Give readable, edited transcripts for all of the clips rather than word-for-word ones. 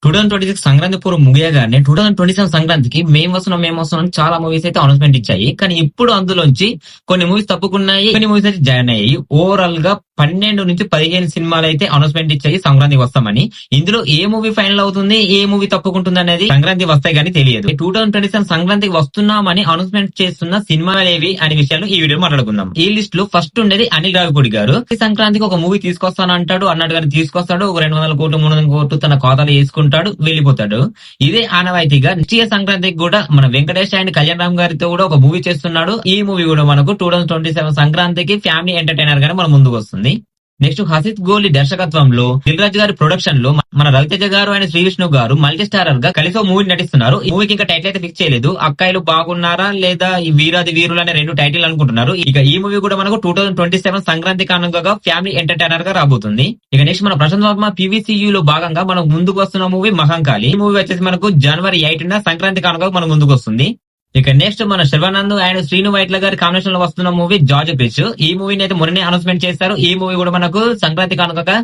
2026 సంక్రాంతి పూర్వం ముగియగానే 2027 సంక్రాంతికి మేము వస్తున్నాం అని చాలా మూవీస్ అయితే అనౌన్స్మెంట్ ఇచ్చాయి. కానీ ఇప్పుడు అందులోంచి కొన్ని మూవీస్ తప్పుకున్నాయి, కొన్ని మూవీస్ అయితే జాయిన్ అయ్యాయి. ఓవరాల్ గా 12 నుంచి 15 సినిమాలు అయితే అనౌన్స్మెంట్ ఇచ్చాయి సంక్రాంతికి వస్తామని. ఇందులో ఏ మూవీ ఫైనల్ అవుతుంది, ఏ మూవీ తప్పుకుంటుంది అనేది సంక్రాంతి వస్తాయి కానీ తెలియదు. 2027 సంక్రాంతికి వస్తున్నామని అనౌన్స్మెంట్ చేస్తున్న సినిమాలు ఏవి అనే విషయాలు ఈ వీడియో మాట్లాడుకుందాం. ఈ లిస్ట్ లో ఫస్ట్ ఉండేది అనిల్ రావిపూడి గారు. ఈ సంక్రాంతికి ఒక మూవీ తీసుకొస్తాను అంటాడు, అన్నట్టుగానే తీసుకొస్తాడు. ఒక 200 కోట్లు 300 కోట్లు తన ఖాతాలో వేసుకుంటాడు, వెళ్ళిపోతాడు. ఇదే ఆనవాయితీగా నెక్స్ట్ ఇయర్ సంక్రాంతికి కూడా మన వెంకటేష్ అండ్ కళ్యాణ్ రామ్ గారితో కూడా ఒక మూవీ చేస్తున్నాడు. ఈ మూవీ కూడా మనకు 2027 సంక్రాంతికి ఫ్యామిలీ ఎంటర్టైనర్ గానే మన ముందుకు వస్తుంది. నెక్స్ట్ హసిత్ గోలి దర్శకత్వంలో దిల్ రాజు గారి ప్రొడక్షన్ లో మన రవితేజ గారు అండ్ శ్రీ విష్ణు గారు మల్టీ స్టారర్ గా కలిసి మూవీ నటిస్తున్నారు. ఈ మూవీకి ఇంకా టైటిల్ అయితే ఫిక్స్ చేయలేదు. అక్కాయిలు బాగున్నారా లేదా ఈ వీరాది వీరులు అనే 2 టైటిల్ అనుకుంటున్నారు. ఇక ఈ మూవీ కూడా మనకు 2027 సంక్రాంతి కానుకగా ఫ్యామిలీ ఎంటర్టైనర్ గా రాబోతుంది. ఇక నెక్స్ట్ మన ప్రశాంత్ వర్మ పీవీసీయూ లో భాగంగా మనకు ముందుకు వస్తున్న మూవీ మహంకాళి. ఈ మూవీ వచ్చేసి మనకు జనవరి 8న సంక్రాంతి కానుకగా మన ముందుకు వస్తుంది. ఇక నెక్స్ట్ మన శర్వానంద్ అండ్ శ్రీను వైట్ల గారి కాంబినేషన్ లో వస్తున్న మూవీ జార్జ్ బ్రిడ్జ్. ఈ మూవీని అయితే మొన్ననే అనౌన్స్మెంట్ చేశారు. ఈ మూవీ కూడా మనకు సంక్రాంతి కానుకగా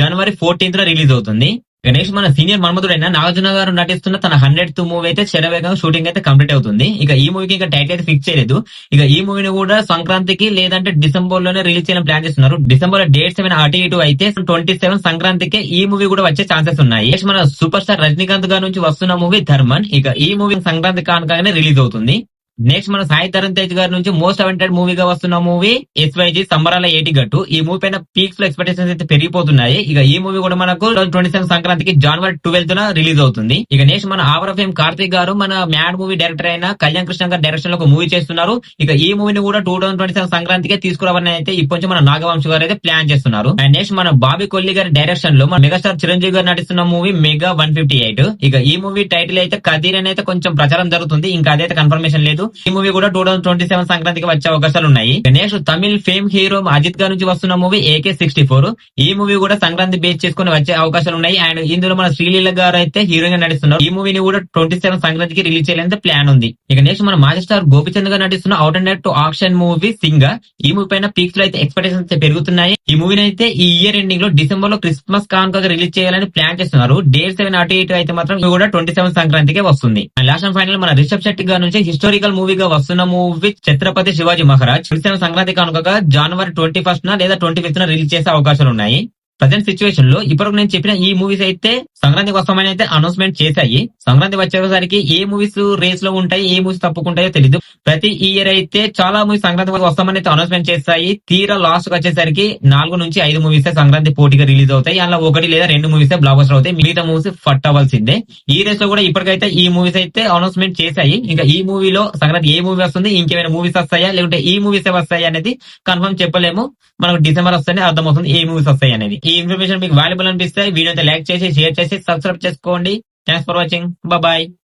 జనవరి 14న రిలీజ్ అవుతుంది. ఇక నెక్స్ట్ మన సీనియర్ మన్మధుడైన నాగార్జున గారు నటిస్తున్న తన 100th మూవీ అయితే శరవేగంగా షూటింగ్ అయితే కంప్లీట్ అవుతుంది. ఇక ఈ మూవీకి ఇంకా టైటిల్ అయితే ఫిక్స్ చేయలేదు. ఇక ఈ మూవీని కూడా సంక్రాంతికి లేదంటే డిసెంబర్ లోనే రిలీజ్ చేయాలని ప్లాన్ చేస్తున్నారు. డిసెంబర్ డేట్స్ ఏమైనా అటు ఇటు అయితే 27 సంక్రాంతికి ఈ మూవీ కూడా వచ్చే ఛాన్సెస్ ఉన్నాయి. నెక్స్ట్ మన సూపర్ స్టార్ రజనీకాంత్ గారి నుంచి వస్తున్న మూవీ ధర్మన్. ఇక ఈ మూవీ సంక్రాంతి కానుకగానే రిలీజ్ అవుతుంది. నెక్స్ట్ మన సాయి ధరమ్ తేజ్ గారి నుంచి మోస్ట్ అవెంటెడ్ మూవీగా వస్తున్న మూవీ ఎస్వైజీ సంబరాల ఏటిగట్టు. ఈ మూవీ పైన పీక్స్ లో ఎక్స్పెక్టేషన్స్ అయితే పెరిగిపోతున్నాయి. ఇక ఈ మూవీ కూడా మనకు 27 సంక్రాంతికి జనవరి 12న రిలీజ్ అవుతుంది. ఇక నెక్స్ట్ మన ఆవర ఫేమ్ కార్తీక్ గారు మన మ్యాడ్ మూవీ డైరెక్టర్ అయిన కళ్యాణ్ కృష్ణ గారి డైరెక్షన్ లో ఒక మూవీ చేస్తున్నారు. ఇక ఈ మూవీని కూడా 2027 సంక్రాంతికి తీసుకురావాలని అయితే ఇప్పటి మన నాగవంశి గారు అయితే ప్లాన్ చేస్తున్నారు. అండ్ నెక్స్ట్ మన బాబీ కొల్లి గారి డైరెక్షన్ లో మన మెగాస్టార్ చిరంజీవి గారు నటిస్తున్న మూవీ మెగా 158. ఇక ఈ మూవీ టైటిల్ అయితే కదీర్ అని అయితే కొంచెం ప్రచారం జరుగుతుంది. ఇంకా అదైతే కన్ఫర్మేషన్ లేదు. ఈ మూవీ కూడా 2027 సంక్రాంతికి వచ్చే అవకాశాలు ఉన్నాయి. Next Tamil fame hero Ajith గారి నుంచి వస్తున్న మూవీ AK64. ఈ మూవీ కూడా సంక్రాంతి బేస్ చేసుకుని వచ్చే అవకాశాలు ఉన్నాయి. అండ్ ఇందులో మన శ్రీలీల గారు అయితే హీరోయిన్ గా నటిస్తున్నారు. ఈ మూవీని కూడా 27 సంక్రాంతికి రిలీజ్ చేయాలని ప్లాన్ ఉంది. ఇక నెక్స్ట్ మన మాజీ స్టార్ గోపిచంద్ గారు నటిస్తున్న out and direct action movie singer. ఈ మూవీ పైన పీక్స్ లో అయితే ఎక్స్పెక్టేషన్స్ పెరుగుతున్నాయి. ఈ మూవీని అయితే ఈ ఇయర్ ఎండింగ్ లో డిసెంబర్ లో క్రిస్మస్ కానుకగా రిలీజ్ చేయాలని ప్లాన్ చేస్తున్నారు. డేట్స్ ఏమైనా అటు ఇటు అయితే మాత్రం ఇది కూడా 27 సంక్రాంతికే వస్తుంది. అండ్ లాస్ట్ అండ్ ఫైనల్ మన రిషబ్ శెట్టి గారి నుంచి హిస్టారికల్ మూవీగా వస్తున్న మూవీ ఛత్రపతి శివాజీ మహారాజ్ 27 సంక్రాంతి కానుకగా జనవరి 21న లేదా 25న రిలీజ్ చేసే అవకాశాలు ఉన్నాయి. ప్రజెంట్ సిచ్యువేషన్ లో ఇప్పటికి నేను చెప్పిన ఈ మూవీస్ అయితే సంక్రాంతికి వస్తామని అయితే అనౌన్స్మెంట్ చేశాయి. సంక్రాంతి వచ్చేసరికి ఏ మూవీస్ రేస్ లో ఉంటాయి, ఏ మూవీస్ తప్పుకుంటాయో తెలీదు. ప్రతి ఇయర్ అయితే చాలా మూవీస్ సంక్రాంతి వస్తామని అయితే అనౌన్స్మెంట్ చేస్తాయి. తీరా లాస్ట్ కి వచ్చేసరికి 4 నుంచి 5 మూవీస్ సంక్రాంతి పోటీగా రిలీజ్ అవుతాయి. అందులో 1 లేదా 2 మూవీస్ బ్లాక్ బస్టర్ అవుతాయి. మిగతా మూవీస్ ఫట్ అవ్వాల్సిందే. ఈ రేస్ లో కూడా ఇప్పటికైతే ఈ మూవీస్ అయితే అనౌన్స్మెంట్ చేశాయి. ఇంకా ఈ మూవీలో సంక్రాంతి ఏ మూవీ వస్తుంది, ఇంకేమైనా మూవీస్ వస్తాయా లేకుంటే ఈ మూవీస్ వస్తాయా అనేది కన్ఫర్మ్ చెప్పలేము. మనకు డిసెంబర్ వస్తేనే అర్థమవుతుంది ఏ మూవీస్ వస్తాయి అనేది. ఈ ఇన్ఫర్మేషన్ మీకు వాల్యుబుల్ అనిపిస్తే వీడియో లైక్ చేసి షేర్ చేసి సబ్స్క్రైబ్ చేసుకోండి. Thanks for watching. బాయ్.